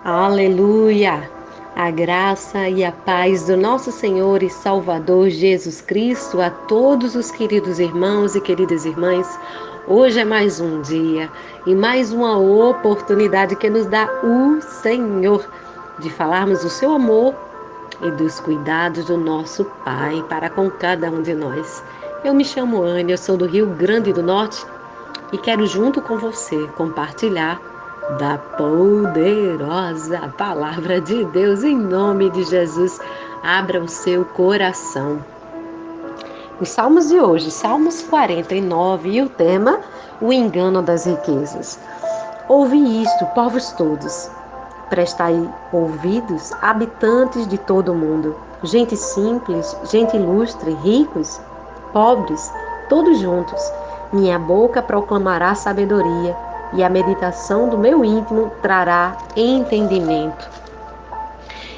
Aleluia! A graça e a paz do nosso Senhor e Salvador Jesus Cristo a todos os queridos irmãos e queridas irmãs. Hoje é mais um dia e mais uma oportunidade que nos dá o Senhor de falarmos do seu amor e dos cuidados do nosso Pai para com cada um de nós. Eu me chamo Anne, eu sou do Rio Grande do Norte e quero junto com você compartilhar da poderosa palavra de Deus em nome de Jesus. Abra o seu coração. Os salmos de hoje, Salmos 49 e o tema, o engano das riquezas. Ouvi isto, povos todos. Prestai ouvidos, habitantes de todo o mundo. Gente simples, gente ilustre, ricos, pobres, todos juntos. Minha boca proclamará sabedoria e a meditação do meu íntimo trará entendimento.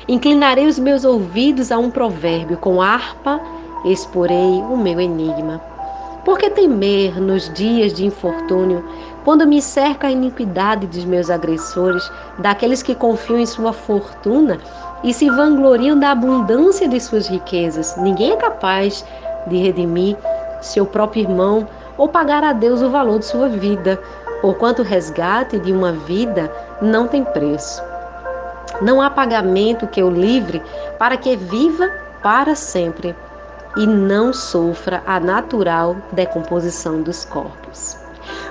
Inclinarei os meus ouvidos a um provérbio, com harpa exporei o meu enigma. Por que temer nos dias de infortúnio, quando me cerca a iniquidade dos meus agressores, daqueles que confiam em sua fortuna e se vangloriam da abundância de suas riquezas? Ninguém é capaz de redimir seu próprio irmão ou pagar a Deus o valor de sua vida, porquanto o resgate de uma vida não tem preço. Não há pagamento que o livre para que viva para sempre e não sofra a natural decomposição dos corpos.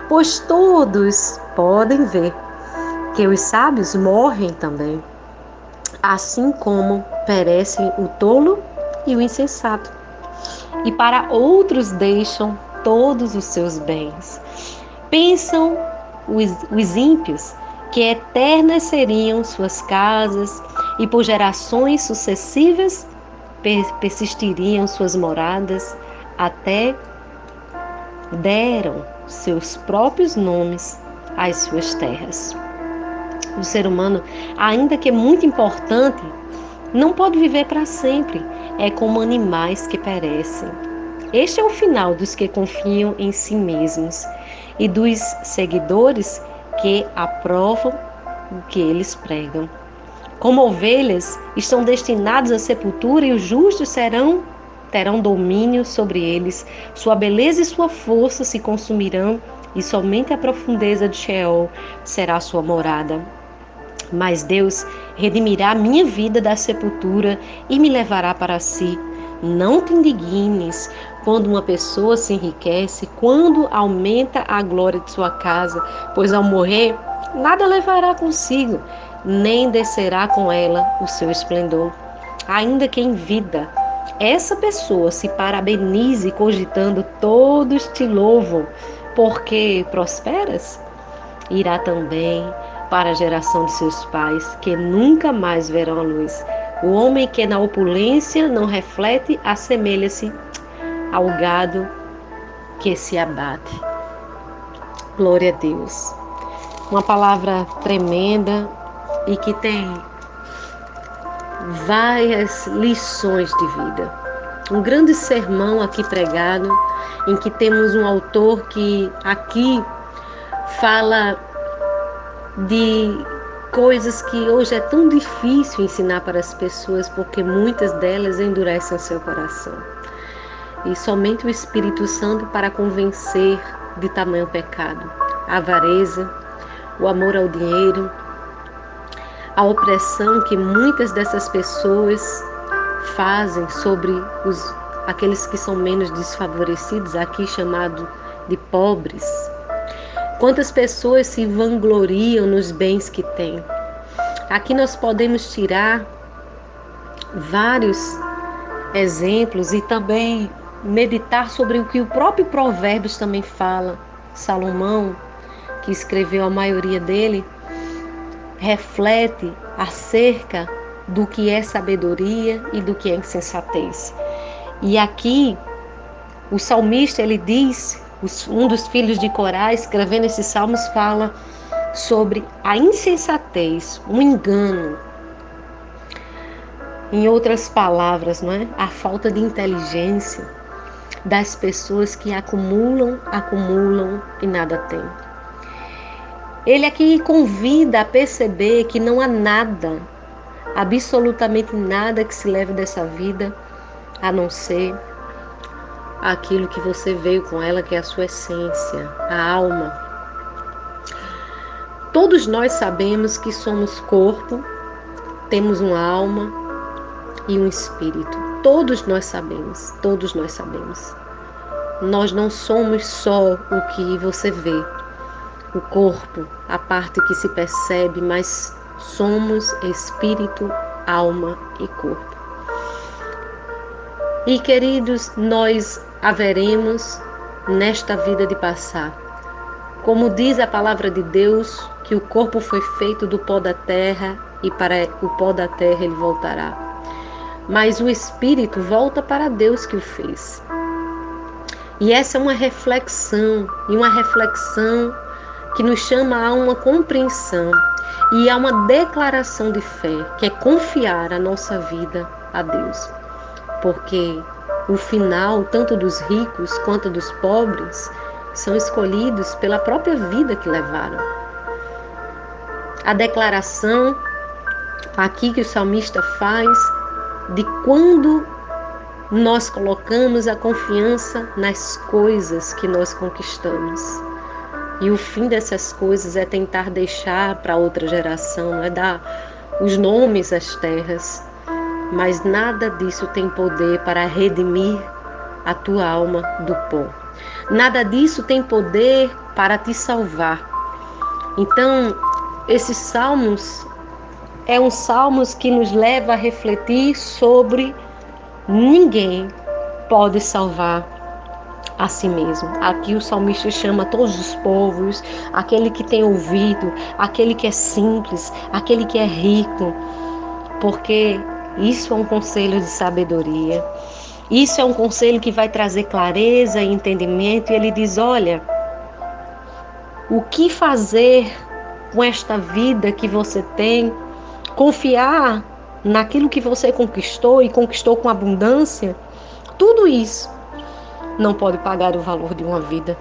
Pois todos podem ver que os sábios morrem também, assim como perecem o tolo e o insensato. E para outros deixam todos os seus bens. Pensam os ímpios que eternas seriam suas casas e por gerações sucessivas persistiriam suas moradas, até deram seus próprios nomes às suas terras. O ser humano, ainda que muito importante, não pode viver para sempre, é como animais que perecem. Este é o final dos que confiam em si mesmos e dos seguidores que aprovam o que eles pregam. Como ovelhas, estão destinados à sepultura e os justos terão domínio sobre eles. Sua beleza e sua força se consumirão e somente a profundeza de Sheol será sua morada. Mas Deus redimirá minha vida da sepultura e me levará para si. Não te indignes quando uma pessoa se enriquece, quando aumenta a glória de sua casa, pois ao morrer nada levará consigo, nem descerá com ela o seu esplendor. Ainda que em vida essa pessoa se parabenize cogitando, todos te louvam, porque prosperas, irá também para a geração de seus pais, que nunca mais verão a luz. O homem que na opulência não reflete, assemelha-se ao gado que se abate. Glória a Deus. Uma palavra tremenda e que tem várias lições de vida. Um grande sermão aqui pregado, em que temos um autor que aqui fala de coisas que hoje é tão difícil ensinar para as pessoas, porque muitas delas endurecem seu coração. E somente o Espírito Santo para convencer de tamanho pecado. A avareza, o amor ao dinheiro, a opressão que muitas dessas pessoas fazem sobre aqueles que são menos desfavorecidos, aqui chamado de pobres. Quantas pessoas se vangloriam nos bens que têm. Aqui nós podemos tirar vários exemplos e também meditar sobre o que o próprio Provérbios também fala. Salomão, que escreveu a maioria dele, reflete acerca do que é sabedoria e do que é insensatez. E aqui o salmista, ele diz, um dos filhos de Corá, escrevendo esses salmos, fala sobre a insensatez, um engano. Em outras palavras, não é? A falta de inteligência das pessoas que acumulam e nada têm. Ele aqui convida a perceber que não há nada, absolutamente nada que se leve dessa vida, a não ser aquilo que você veio com ela, que é a sua essência, a alma. Todos nós sabemos que somos corpo, temos uma alma e um espírito. Todos nós sabemos, todos nós sabemos. Nós não somos só o que você vê, o corpo, a parte que se percebe, mas somos espírito, alma e corpo. E queridos, nós haveremos nesta vida de passar. Como diz a palavra de Deus, que o corpo foi feito do pó da terra e para o pó da terra ele voltará. Mas o espírito volta para Deus que o fez. E essa é uma reflexão, que nos chama a uma compreensão e a uma declaração de fé, que é confiar a nossa vida a Deus. Porque o final, tanto dos ricos quanto dos pobres, são escolhidos pela própria vida que levaram. A declaração aqui que o salmista faz de quando nós colocamos a confiança nas coisas que nós conquistamos. E o fim dessas coisas é tentar deixar para outra geração, é dar os nomes às terras. Mas nada disso tem poder para redimir a tua alma do pó. Nada disso tem poder para te salvar. Então, esses salmos é um salmos que nos leva a refletir sobre ninguém pode salvar a si mesmo. Aqui o salmista chama todos os povos, aquele que tem ouvido, aquele que é simples, aquele que é rico, porque isso é um conselho de sabedoria. Isso é um conselho que vai trazer clareza e entendimento. E ele diz, olha, o que fazer com esta vida que você tem? Confiar naquilo que você conquistou e conquistou com abundância? Tudo isso não pode pagar o valor de uma vida.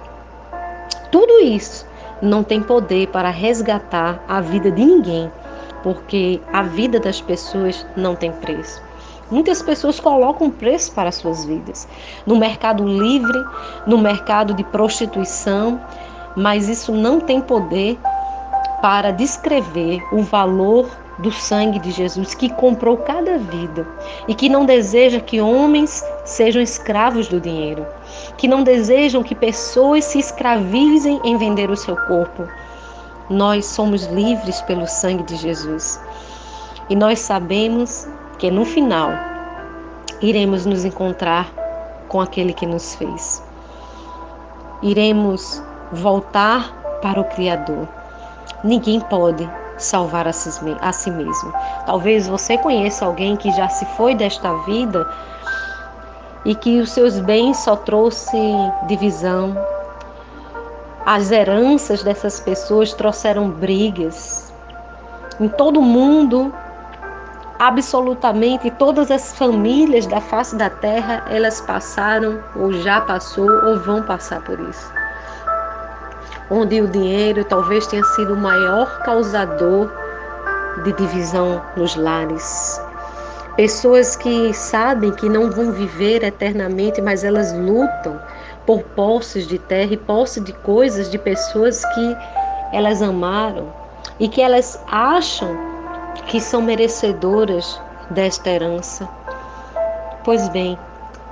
Tudo isso não tem poder para resgatar a vida de ninguém, porque a vida das pessoas não tem preço. Muitas pessoas colocam preço para as suas vidas, no mercado livre, no mercado de prostituição, mas isso não tem poder para descrever o valor do sangue de Jesus, que comprou cada vida e que não deseja que homens sejam escravos do dinheiro, que não desejam que pessoas se escravizem em vender o seu corpo. Nós somos livres pelo sangue de Jesus e nós sabemos que no final iremos nos encontrar com aquele que nos fez. Iremos voltar para o Criador. Ninguém pode salvar a si mesmo. Talvez você conheça alguém que já se foi desta vida e que os seus bens só trouxe divisão. As heranças dessas pessoas trouxeram brigas. Em todo mundo, absolutamente todas as famílias da face da terra, elas passaram, ou já passou, ou vão passar por isso. Onde o dinheiro talvez tenha sido o maior causador de divisão nos lares. Pessoas que sabem que não vão viver eternamente, mas elas lutam por posses de terra e posse de coisas de pessoas que elas amaram e que elas acham que são merecedoras desta herança. Pois bem,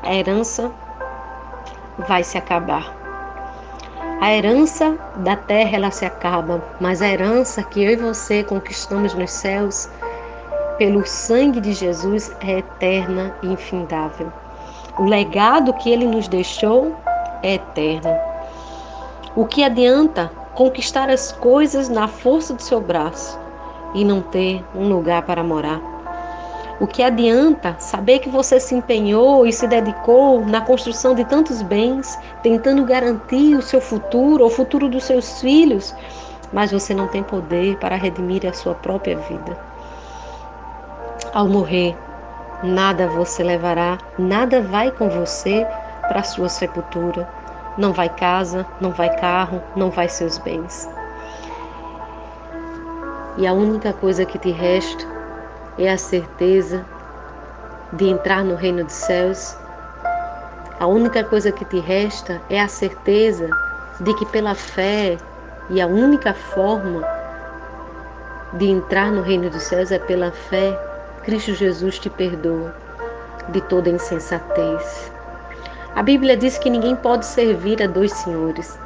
a herança vai se acabar. A herança da terra ela se acaba, mas a herança que eu e você conquistamos nos céus, pelo sangue de Jesus, é eterna e infindável. O legado que ele nos deixou é eterno. O que adianta conquistar as coisas na força do seu braço e não ter um lugar para morar? O que adianta saber que você se empenhou e se dedicou na construção de tantos bens, tentando garantir o seu futuro, ou o futuro dos seus filhos, mas você não tem poder para redimir a sua própria vida? Ao morrer, nada você levará, nada vai com você para a sua sepultura. Não vai casa, não vai carro, não vai seus bens. e a única coisa que te resta é a certeza de entrar no reino dos céus. A única coisa que te resta é a certeza de que pela fé, e a única forma de entrar no reino dos céus é pela fé, Cristo Jesus te perdoa de toda insensatez. A Bíblia diz que ninguém pode servir a dois senhores,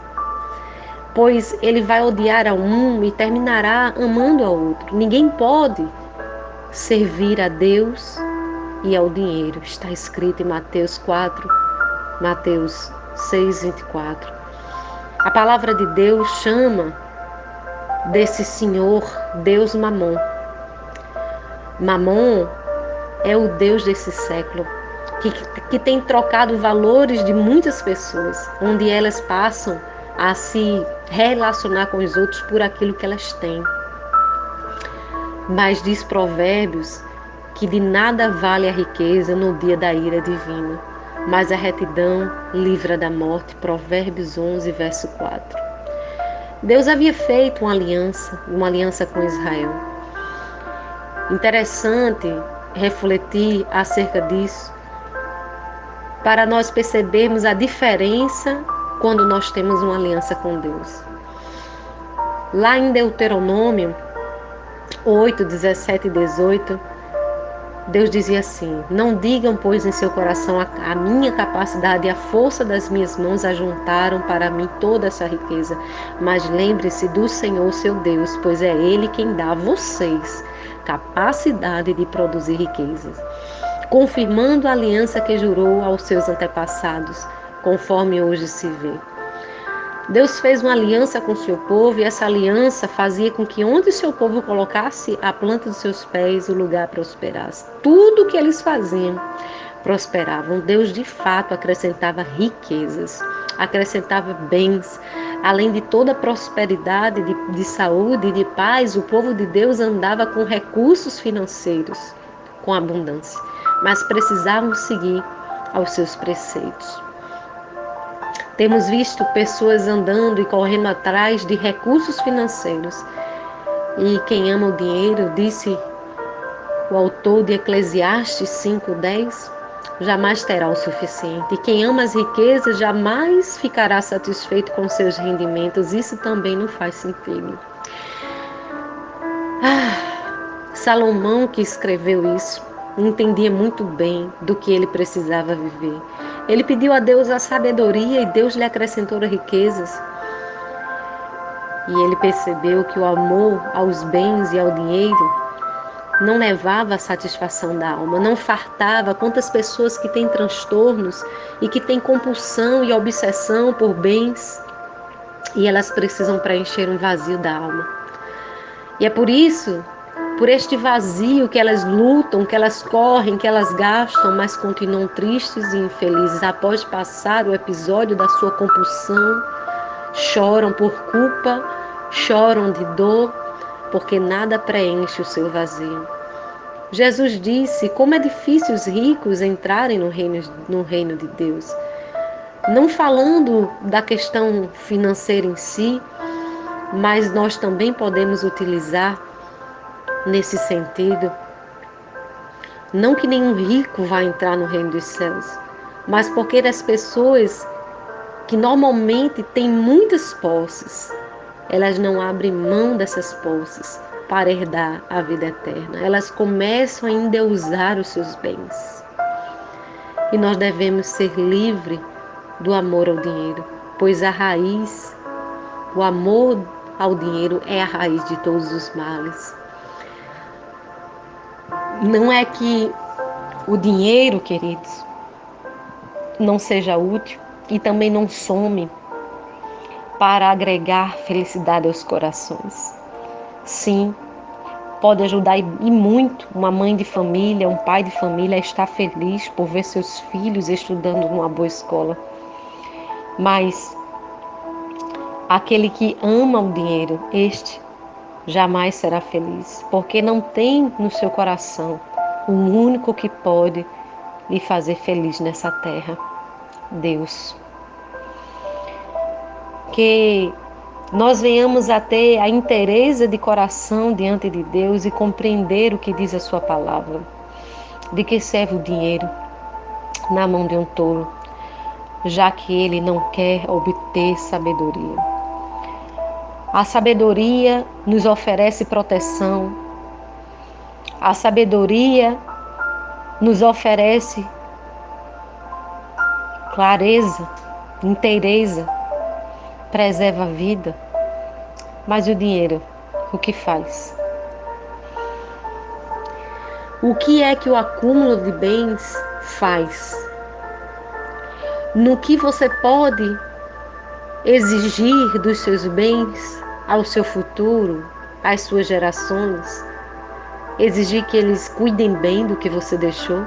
pois ele vai odiar a um e terminará amando ao outro. Ninguém pode servir a Deus e ao dinheiro. Está escrito em Mateus 4, Mateus 6, 24. A palavra de Deus chama desse senhor Deus Mamon. Mamon é o Deus desse século, que tem trocado valores de muitas pessoas, onde elas passam a se relacionar com os outros por aquilo que elas têm. Mas diz Provérbios que de nada vale a riqueza no dia da ira divina, mas a retidão livra da morte. Provérbios 11, verso 4. Deus havia feito uma aliança com Israel. Interessante refletir acerca disso, para nós percebermos a diferença quando nós temos uma aliança com Deus. Lá em Deuteronômio 8, 17 e 18, Deus dizia assim: não digam, pois, em seu coração, a minha capacidade e a força das minhas mãos ajuntaram para mim toda essa riqueza. Mas lembre-se do Senhor, seu Deus, pois é Ele quem dá a vocês capacidade de produzir riquezas, confirmando a aliança que jurou aos seus antepassados, conforme hoje se vê. Deus fez uma aliança com o seu povo, e essa aliança fazia com que onde o seu povo colocasse a planta dos seus pés, o lugar prosperasse. Tudo que eles faziam prosperavam. Deus de fato acrescentava riquezas, acrescentava bens. Além de toda a prosperidade de saúde e de paz, o povo de Deus andava com recursos financeiros, com abundância, mas precisavam seguir aos seus preceitos. Temos visto pessoas andando e correndo atrás de recursos financeiros. E quem ama o dinheiro, disse o autor de Eclesiastes 5:10, jamais terá o suficiente. E quem ama as riquezas jamais ficará satisfeito com seus rendimentos. Isso também não faz sentido. Salomão, que escreveu isso, entendia muito bem do que ele precisava viver. Ele pediu a Deus a sabedoria e Deus lhe acrescentou as riquezas. E ele percebeu que o amor aos bens e ao dinheiro não levava à satisfação da alma, não fartava. Quantas pessoas que têm transtornos e que têm compulsão e obsessão por bens, e elas precisam preencher um vazio da alma. E é por isso, por este vazio, que elas lutam, que elas correm, que elas gastam, mas continuam tristes e infelizes. Após passar o episódio da sua compulsão, choram por culpa, choram de dor, porque nada preenche o seu vazio. Jesus disse como é difícil os ricos entrarem no reino de Deus. Não falando da questão financeira em si, mas nós também podemos utilizar nesse sentido. Não que nenhum rico vá entrar no reino dos céus, mas porque as pessoas que normalmente têm muitas posses, elas não abrem mão dessas posses para herdar a vida eterna. Elas começam a endeusar os seus bens. E nós devemos ser livres do amor ao dinheiro, pois a raiz, o amor ao dinheiro é a raiz de todos os males. Não é que o dinheiro, queridos, não seja útil e também não some para agregar felicidade aos corações. Sim, pode ajudar e muito uma mãe de família, um pai de família a estar feliz por ver seus filhos estudando numa boa escola. Mas aquele que ama o dinheiro, este jamais será feliz, porque não tem no seu coração o único que pode lhe fazer feliz nessa terra, Deus. Que nós venhamos a ter a inteireza de coração diante de Deus e compreender o que diz a sua palavra. De que serve o dinheiro na mão de um tolo, já que ele não quer obter sabedoria? A sabedoria nos oferece proteção. A sabedoria nos oferece clareza, inteireza, preserva a vida. Mas o dinheiro, o que faz? O que é que o acúmulo de bens faz? No que você pode exigir dos seus bens ao seu futuro, às suas gerações? Exigir que eles cuidem bem do que você deixou?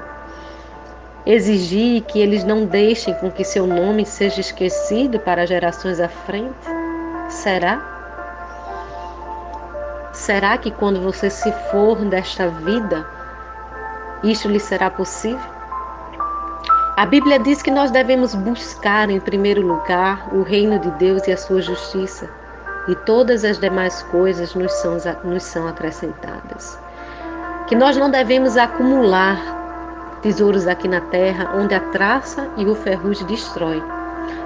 Exigir que eles não deixem com que seu nome seja esquecido para gerações à frente? Será? Será que quando você se for desta vida, isso lhe será possível? A Bíblia diz que nós devemos buscar em primeiro lugar o reino de Deus e a sua justiça, e todas as demais coisas nos são acrescentadas. Que nós não devemos acumular tesouros aqui na terra, onde a traça e o ferrugem destrói,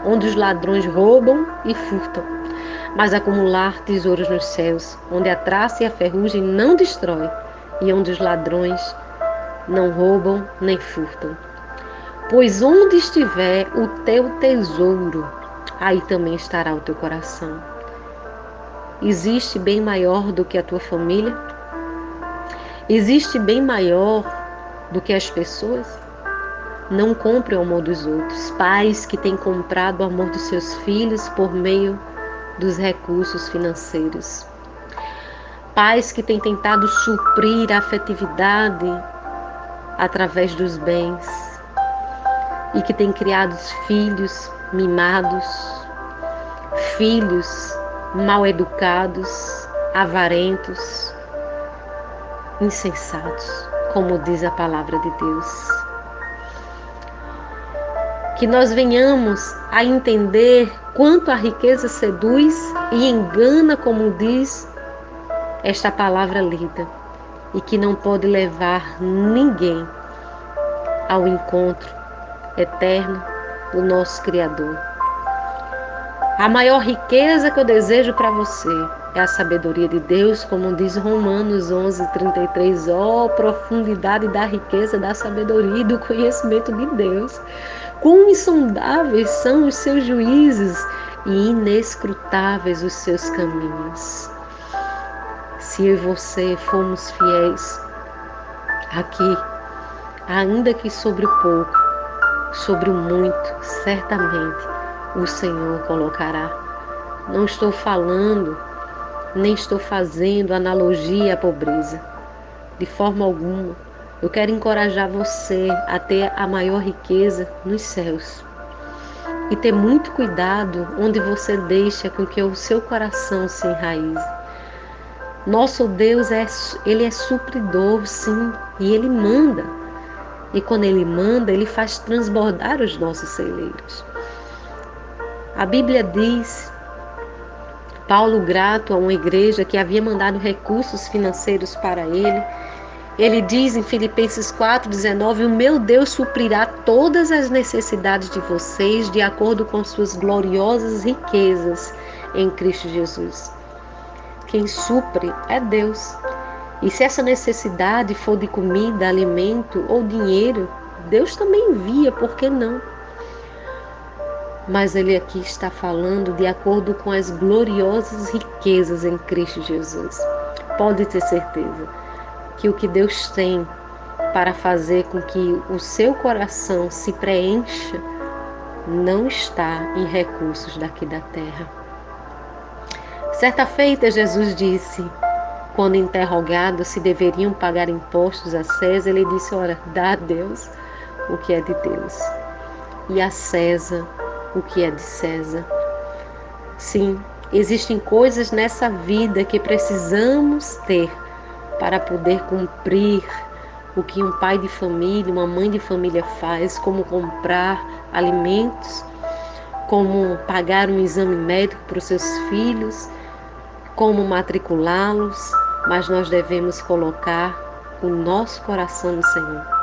onde os ladrões roubam e furtam, mas acumular tesouros nos céus, onde a traça e a ferrugem não destrói, e onde os ladrões não roubam nem furtam. Pois onde estiver o teu tesouro, aí também estará o teu coração. Existe bem maior do que a tua família? Existe bem maior do que as pessoas? Não compre o amor dos outros. Pais que têm comprado o amor dos seus filhos por meio dos recursos financeiros. Pais que têm tentado suprir a afetividade através dos bens e que têm criado filhos mimados, filhos mal educados, avarentos, insensatos, como diz a palavra de Deus. Que nós venhamos a entender quanto a riqueza seduz e engana, como diz esta palavra lida, e que não pode levar ninguém ao encontro eterno do nosso Criador. A maior riqueza que eu desejo para você é a sabedoria de Deus, como diz Romanos 11:33. Ó, profundidade da riqueza, da sabedoria e do conhecimento de Deus. Quão insondáveis são os seus juízos e inescrutáveis os seus caminhos. Se eu e você formos fiéis aqui, ainda que sobre o pouco, sobre o muito, certamente o Senhor colocará. Não estou falando, nem estou fazendo analogia à pobreza. De forma alguma. Eu quero encorajar você a ter a maior riqueza nos céus. E ter muito cuidado onde você deixa com que o seu coração se enraize. Nosso Deus, Ele é supridor, sim, e Ele manda. E quando Ele manda, Ele faz transbordar os nossos celeiros. A Bíblia diz, Paulo, grato a uma igreja que havia mandado recursos financeiros para ele diz em Filipenses 4:19, o meu Deus suprirá todas as necessidades de vocês de acordo com suas gloriosas riquezas em Cristo Jesus. Quem supre é Deus. E se essa necessidade for de comida, alimento ou dinheiro, Deus também envia, por que não? Mas Ele aqui está falando de acordo com as gloriosas riquezas em Cristo Jesus. Pode ter certeza que o que Deus tem para fazer com que o seu coração se preencha não está em recursos daqui da terra. Certa feita, Jesus disse, quando interrogado se deveriam pagar impostos a César, ele disse, ora, dá a Deus o que é de Deus e a César o que é de César. Sim, existem coisas nessa vida que precisamos ter para poder cumprir o que um pai de família, uma mãe de família faz, como comprar alimentos, como pagar um exame médico para os seus filhos, como matriculá-los, mas nós devemos colocar o nosso coração no Senhor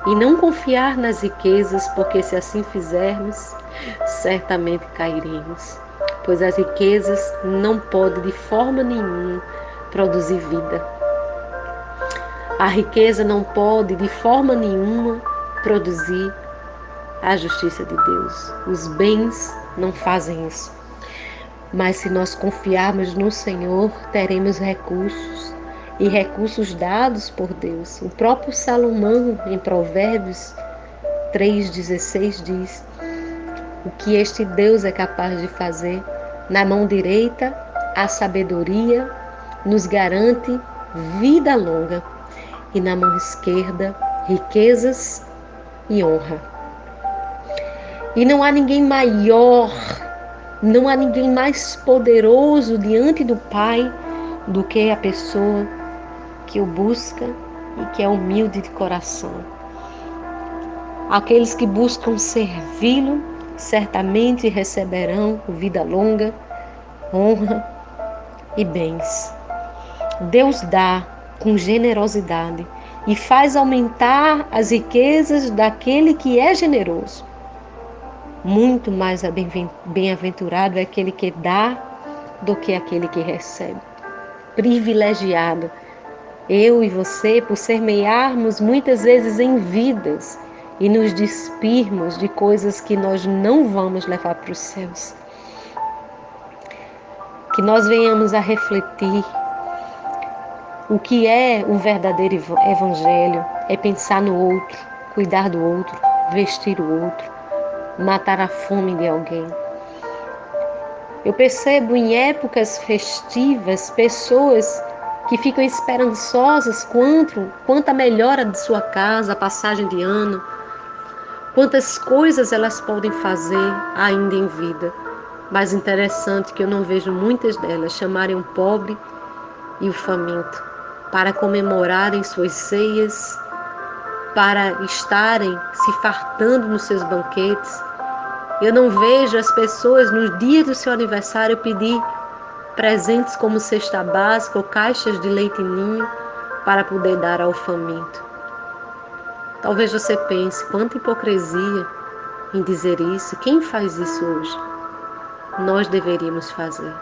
e não confiar nas riquezas, porque se assim fizermos, certamente cairemos, pois as riquezas não podem de forma nenhuma produzir vida. A riqueza não pode de forma nenhuma produzir a justiça de Deus. Os bens não fazem isso. Mas se nós confiarmos no Senhor, teremos recursos, e recursos dados por Deus. O próprio Salomão, em Provérbios 3,16, diz: o que este Deus é capaz de fazer, na mão direita, a sabedoria nos garante vida longa, e na mão esquerda, riquezas e honra. E não há ninguém maior, não há ninguém mais poderoso diante do Pai do que a pessoa que o busca e que é humilde de coração. Aqueles que buscam servi-lo certamente receberão vida longa, honra e bens. Deus dá com generosidade e faz aumentar as riquezas daquele que é generoso. Muito mais bem-aventurado é aquele que dá do que aquele que recebe. Privilegiado eu e você, por semearmos muitas vezes em vidas e nos despirmos de coisas que nós não vamos levar para os céus. Que nós venhamos a refletir o que é o verdadeiro evangelho, é pensar no outro, cuidar do outro, vestir o outro, matar a fome de alguém. Eu percebo em épocas festivas pessoas que ficam esperançosas quanto a melhora de sua casa, a passagem de ano, quantas coisas elas podem fazer ainda em vida. Mas interessante que eu não vejo muitas delas chamarem o pobre e o faminto para comemorarem suas ceias, para estarem se fartando nos seus banquetes. Eu não vejo as pessoas no dia do seu aniversário pedir presentes como cesta básica ou caixas de leite ninho para poder dar ao faminto. Talvez você pense, quanta hipocrisia em dizer isso. Quem faz isso hoje? Nós deveríamos fazer.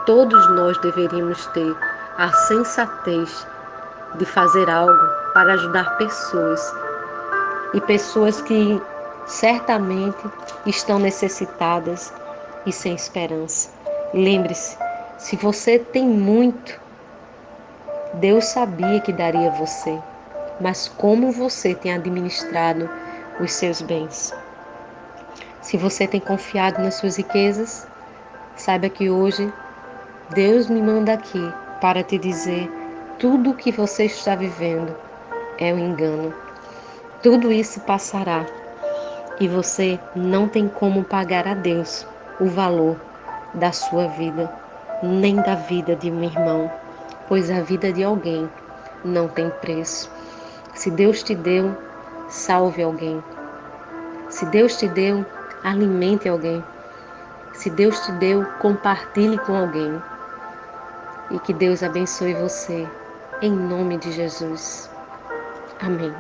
Todos nós deveríamos ter a sensatez de fazer algo para ajudar pessoas. E pessoas que certamente estão necessitadas e sem esperança. Lembre-se, se você tem muito, Deus sabia que daria a você, mas como você tem administrado os seus bens? Se você tem confiado nas suas riquezas, saiba que hoje Deus me manda aqui para te dizer: tudo o que você está vivendo é um engano. Tudo isso passará e você não tem como pagar a Deus o valor da sua vida, nem da vida de um irmão, pois a vida de alguém não tem preço. Se Deus te deu, salve alguém. Se Deus te deu, alimente alguém. Se Deus te deu, compartilhe com alguém. E que Deus abençoe você, em nome de Jesus. Amém.